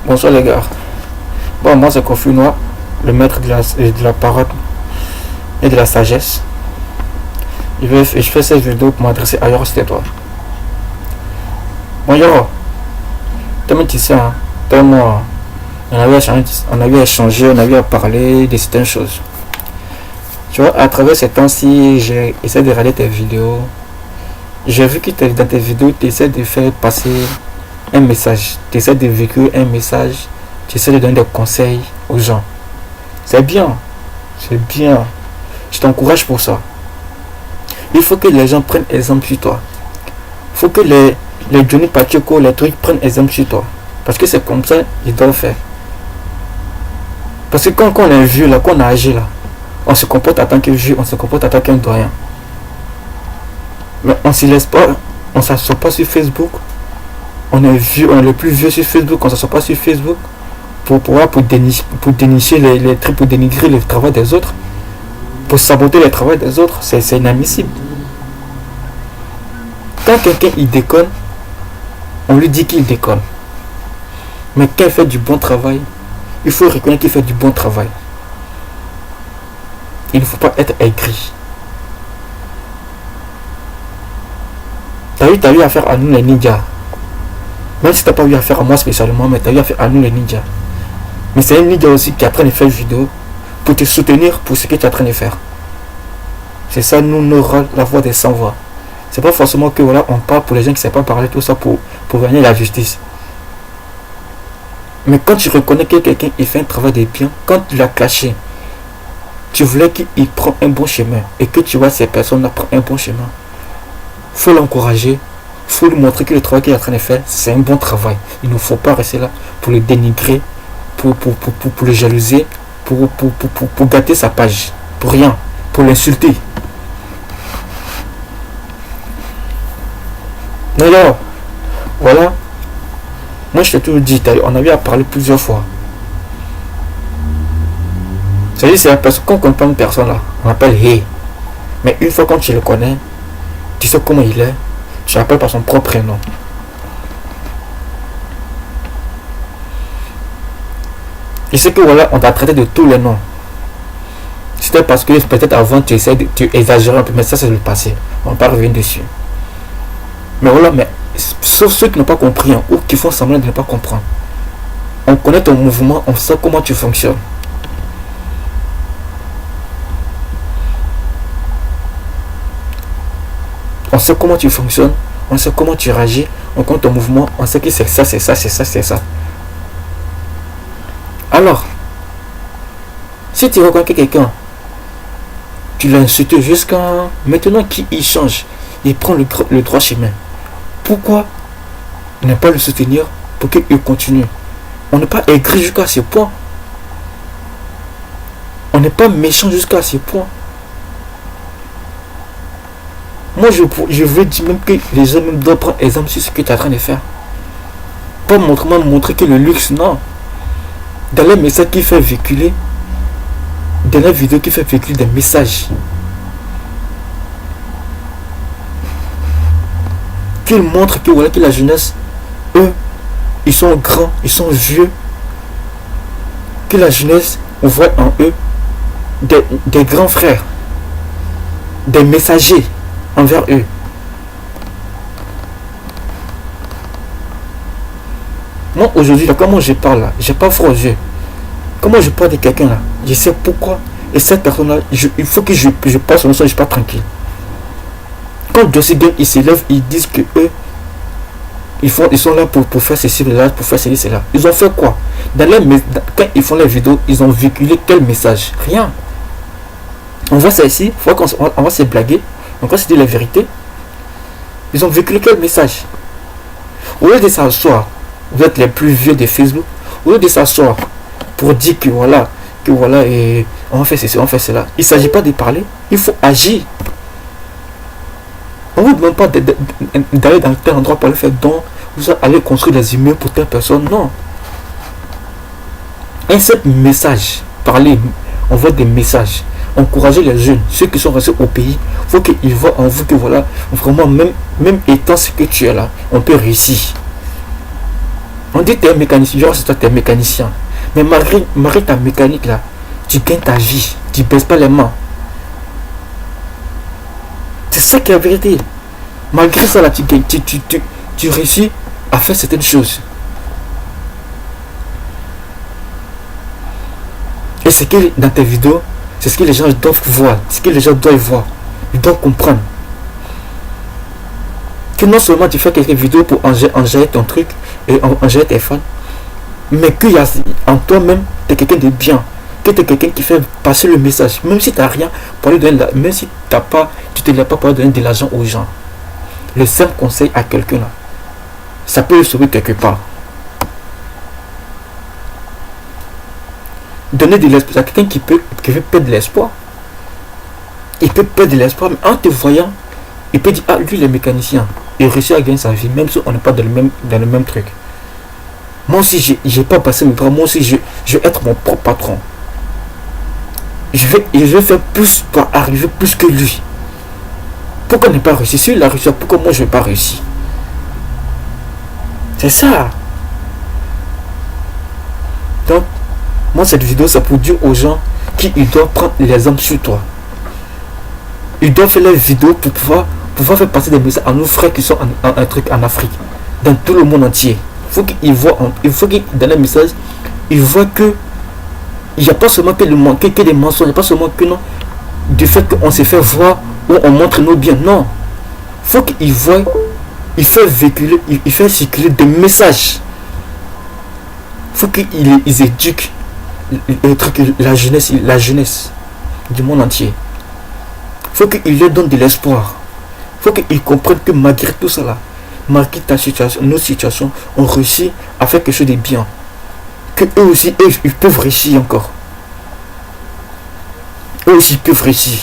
Bonsoir les gars. Bon, moi c'est Kofi Noir, le maître de la parole et de la sagesse. Je fais cette vidéo pour m'adresser à Yoro, c'était toi. Bon Yoro, toi tu sais, hein, toi moi, on avait échangé, on avait parlé de certaines choses. Tu vois, à travers ces temps-ci, j'ai essayé de regarder tes vidéos. J'ai vu que dans tes vidéos, tu essaies de faire passer un message. Tu essaies de véhiculer un message. Tu essaies de donner des conseils aux gens. C'est bien. C'est bien. Je t'encourage pour ça. Il faut que les gens prennent exemple sur toi. Il faut que les Johnny Pacheco, les trucs prennent exemple sur toi. Parce que c'est comme ça qu'ils doivent faire. Parce que quand on est vieux, là, qu'on a âgé là, on se comporte en tant que vieux, on se comporte en tant qu'un doyen. Mais on ne se laisse pas, on ne s'assoit pas sur Facebook. On est vieux, on est le plus vieux sur Facebook, on ne s'assoit pas sur Facebook pour dénicher les trucs, pour dénigrer le travail des autres, pour saboter le travail des autres. C'est inadmissible. Quand quelqu'un il déconne, on lui dit qu'il déconne. Mais quand il fait du bon travail, il faut reconnaître qu'il fait du bon travail. Il ne faut pas être aigri. T'as eu affaire à nous les ninjas. Même si t'as pas eu affaire à moi spécialement, mais t'as eu affaire à nous les ninjas. Mais c'est un ninja aussi qui est en train de faire une vidéo pour te soutenir pour ce que tu es en train de faire. C'est ça, nous, nos rôles, la voix des sans-voix. C'est pas forcément que voilà, on parle pour les gens qui ne savent pas parler, tout ça pour gagner la justice. Mais quand tu reconnais que quelqu'un il fait un travail de bien, quand tu l'as caché, tu voulais qu'il prenne un bon chemin et que tu vois ces personnes-là prendre un bon chemin, faut l'encourager, faut lui montrer que le travail qu'il est en train de faire, c'est un bon travail. Il ne faut pas rester là pour le dénigrer, pour le jalouser, pour gâter sa page, pour rien, pour l'insulter. Alors, voilà. Moi je t'ai toujours dit, on avait à parler plusieurs fois. C'est-à-dire c'est la personne, quand on comprend une personne là, on appelle Hey. Mais une fois quand tu le connais, tu sais comment il est, tu l'appelles par son propre prénom. Et c'est que voilà, on t'a traité de tous les noms. C'était parce que peut-être avant tu exagérais un peu, mais ça c'est le passé. On va pas revenir dessus. Mais voilà, mais sauf ceux qui n'ont pas compris hein, ou qui font semblant de ne pas comprendre. On connaît ton mouvement, on sait comment tu fonctionnes. On sait comment tu fonctionnes, on sait comment tu réagis, on connaît ton mouvement, on sait que c'est ça, c'est ça, c'est ça, c'est ça. Alors, si tu reconnais que quelqu'un, tu l'as insulté jusqu'à maintenant qu'il change, il prend le droit chemin. Pourquoi ne pas le soutenir pour qu'il continue? On n'est pas aigri jusqu'à ce point. On n'est pas méchant jusqu'à ce point. Moi, je veux dire même que les gens même doivent prendre exemple sur ce que tu es en train de faire. Pas montrer que le luxe, non. Dans les messages qu'il fait véhiculer, dans les vidéos qu'il fait véhiculer des messages. Qu'il montre que voilà que la jeunesse, eux, ils sont grands, ils sont vieux. Que la jeunesse, on voit en eux des grands frères, des messagers envers eux. Moi aujourd'hui, là, comment je parle là, j'ai pas froid aux yeux. Comment je parle de quelqu'un là, je sais pourquoi. Et cette personne là, il faut que je passe mon sang, je suis pas tranquille. Quand Josie Gang ils s'élèvent, ils disent que eux ils sont là pour faire ceci, là, pour faire ceci, cela. Ils ont fait quoi? Quand ils font les vidéos, ils ont véhiculé quel message? Rien. On voit ça ici, on va se blaguer, on va se dire la vérité. Ils ont véhiculé quel message? Au lieu de s'asseoir, vous êtes les plus vieux de Facebook, au lieu de s'asseoir pour dire que voilà, et on fait ceci, on fait cela. Il ne s'agit pas de parler, il faut agir. On ne vous demande pas d'aller dans tel endroit pour aller faire don, vous allez construire des immeubles pour telle personne, non. Un seul message, parler, on voit des messages, encourager les jeunes, ceux qui sont restés au pays, il faut qu'ils voient en vous que voilà, vraiment, même étant ce que tu es là, on peut réussir. On dit que tu es mécanicien, genre c'est toi tu es mécanicien. Mais malgré ta mécanique là, tu gagnes ta vie, tu ne baisses pas les mains. C'est ça qui est la vérité. Malgré ça là, tu gagnes, tu réussis à faire certaines choses. Et c'est que dans tes vidéos, c'est ce que les gens doivent voir, ce que les gens doivent voir, ils doivent comprendre. Que non seulement tu fais quelques vidéos pour engager ton truc et engager tes fans, mais qu'il y a en toi-même, tu es quelqu'un de bien, que tu es quelqu'un qui fait passer le message, même si tu n'as rien pour lui donner, même si tu ne te lèves pas pour donner de l'argent aux gens. Le simple conseil à quelqu'un là, ça peut le sauver quelque part. Donner de l'espoir à quelqu'un qui veut perdre de l'espoir. Il peut perdre de l'espoir, mais en te voyant, il peut dire, ah, lui, il est mécanicien. Il réussit à gagner sa vie, même si on n'est pas dans le même truc. Moi aussi, j'ai pas passé mes bras. Moi aussi, je vais être mon propre patron. Je vais faire plus pour arriver plus que lui. Pourquoi ne pas réussir? Si il a réussi, pourquoi moi je ne vais pas réussir? C'est ça. Donc, moi, cette vidéo, c'est pour dire aux gens qu'ils doivent prendre l'exemple sur toi. Ils doivent faire leurs vidéos pour pouvoir faire passer des messages à nos frères qui sont un truc en Afrique, dans tout le monde entier. Il faut qu'ils dans les messages, ils voient que il n'y a pas seulement que des mensonges, il n'y a pas seulement que non, du fait qu'on s'est fait voir ou on montre nos biens. Non. Il faut qu'ils voient, il fait véhiculer, il fait circuler des messages. Il faut qu'ils éduquent la jeunesse du monde entier. Il faut qu'ils leur donnent de l'espoir. Il faut qu'ils comprennent que malgré tout cela, malgré ta situation, nos situations, on réussit à faire quelque chose de bien. Que eux aussi, ils peuvent réussir encore. Eux aussi, ils peuvent réussir.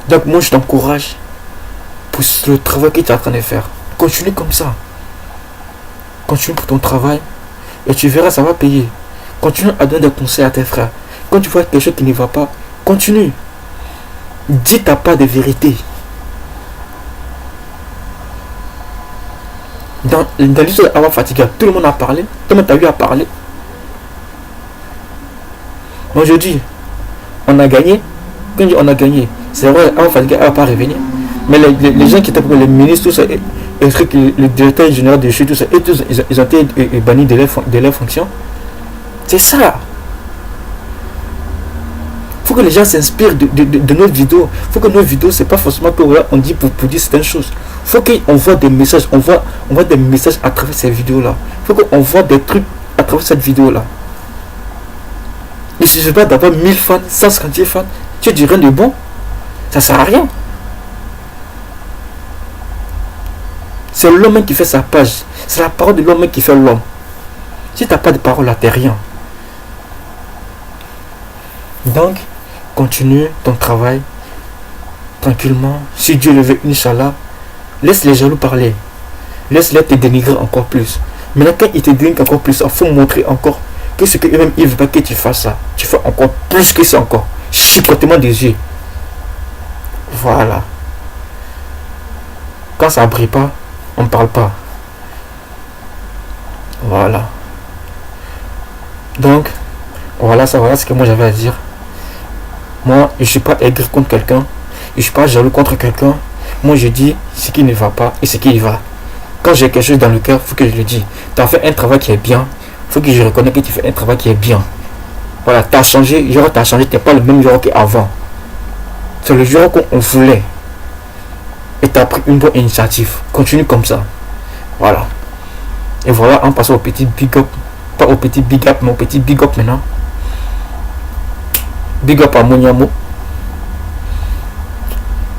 Donc moi, je t'encourage pour le travail que tu es en train de faire. Continue comme ça. Continue pour ton travail et tu verras, ça va payer. Continue à donner des conseils à tes frères. Quand tu vois quelque chose qui ne va pas, continue. Dis ta part de vérité. Dans l'histoire d'Awa Fatiga, tout le monde a parlé. Tout le monde a eu à parler. Aujourd'hui, on a gagné. Quand on a gagné, c'est vrai, Awa Fatiga ne va pas revenir. Mais les gens qui étaient pour les ministres, tout ça, le directeur général de chez tout ça, et tous, ils ont été bannis de leur fonction. C'est ça. Il faut que les gens s'inspirent de nos vidéos. Il faut que nos vidéos, c'est pas forcément que voilà, on dit pour dire certaines choses. Il faut qu'on voit des messages, on voit des messages à travers ces vidéos-là. Il faut qu'on voit des trucs à travers cette vidéo-là. Il ne suffit pas d'avoir 1000 fans, 150 fans. Tu dis rien de bon. Ça ne sert à rien. C'est l'homme qui fait sa page. C'est la parole de l'homme qui fait l'homme. Si tu n'as pas de parole là, tu n'es rien. Donc, continue ton travail tranquillement. Si Dieu le veut, Inch'Allah, laisse les jaloux parler. Laisse-les te dénigrer encore plus. Maintenant, quand ils te dénigrent encore plus, il faut montrer encore que ce qu'eux-mêmes ils ne veulent pas que tu fasses ça. Tu fais encore plus que ça encore. Chicotement des yeux. Voilà. Quand ça ne brille pas, on ne parle pas. Voilà. Donc, voilà ce que moi j'avais à dire. Moi, je ne suis pas aigri contre quelqu'un. Je ne suis pas jaloux contre quelqu'un. Moi, je dis ce qui ne va pas et ce qui y va. Quand j'ai quelque chose dans le cœur, il faut que je le dise. Tu as fait un travail qui est bien. Il faut que je reconnais que tu fais un travail qui est bien. Voilà, tu as changé. Tu n'es pas le même genre qu'avant. C'est le genre qu'on voulait. Et tu as pris une bonne initiative. Continue comme ça. Voilà. Et voilà, on passe au petit big up. Pas au petit big up, mais au petit big up maintenant. Big up à Moniamo.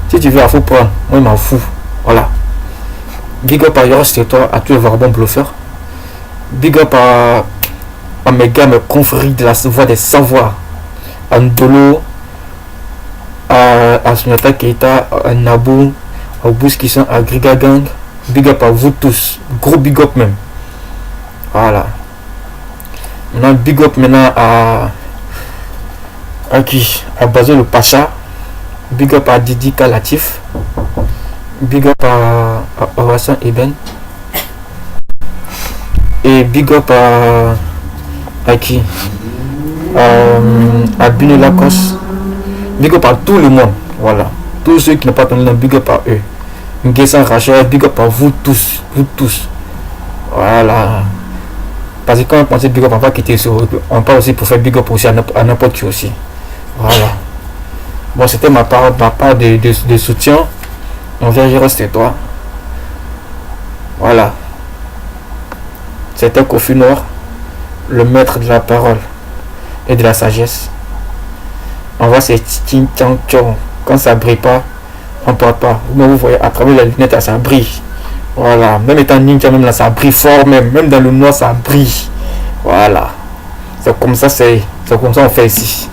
Si tu veux, il faut prendre. Moi, je m'en fous. Voilà. Big up à Yoros, c'est toi, à tous les vagabonds bluffeurs. Big up à mes gars, mes confrères de la voix des savoirs. À Ndolo, à Sunyata Keita, à Nabou, à Bous qui sont à Griga Gang. Big up à vous tous. Gros big up même. Voilà. Maintenant, big up maintenant à qui? À Bazo le Pacha. Big up à Didi Kalatif. Big up à Horatio Eben. Et big up à qui? À Bino Lacoste. Big up à tout le monde. Voilà. Tous ceux qui n'ont pas donné un big up à eux. Nguessan Rachel, big up à vous tous. Vous tous. Voilà. Parce que quand on pense big up, on va quitter ça. On parle aussi pour faire big up aussi à n'importe qui aussi. Voilà. Bon, c'était ma part de soutien envers Jérôme et toi. Voilà. C'était Kofi Noir, le maître de la parole et de la sagesse. On voit ces tching tchang tchong. Quand ça brille pas, on parle pas. Mais vous voyez, à travers la lunette, ça brille. Voilà. Même étant ninja, même là, ça brille fort même. Même dans le noir, ça brille. Voilà. C'est comme ça on fait ici.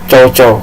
Ciao, ciao.